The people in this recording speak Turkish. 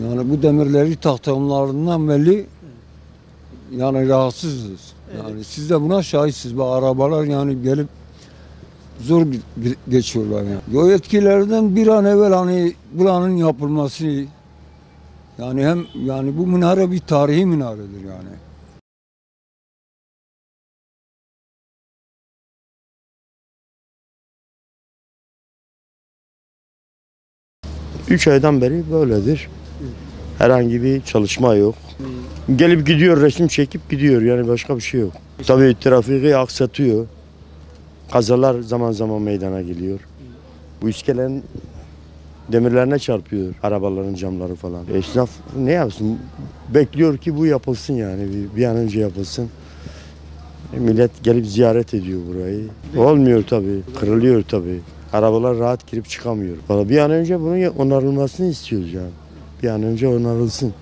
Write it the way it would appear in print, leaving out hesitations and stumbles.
Yani bu demirleri taktığımlarından belli yani rahatsızız. Yani siz de buna şahitsiniz. Bu arabalar yani gelip zor geçiyorlar yani. O yetkililerden bir an evvel hani buranın yapılması yani hem yani bu minare bir tarihi minaredir yani. 3 aydan beri böyledir. Herhangi bir çalışma yok. Gelip gidiyor, resim çekip gidiyor, yani başka bir şey yok. Tabii trafiği aksatıyor. Kazalar zaman zaman meydana geliyor. Bu iskelenin demirlerine çarpıyor arabaların camları falan. Esnaf ne yapsın? Bekliyor ki bu yapılsın, yani bir an önce yapılsın. Millet gelip ziyaret ediyor burayı. Olmuyor tabii, kırılıyor tabii. Arabalar rahat girip çıkamıyor. Vallahi bir an önce bunun onarılmasını istiyoruz yani. Bir an önce onarılsın.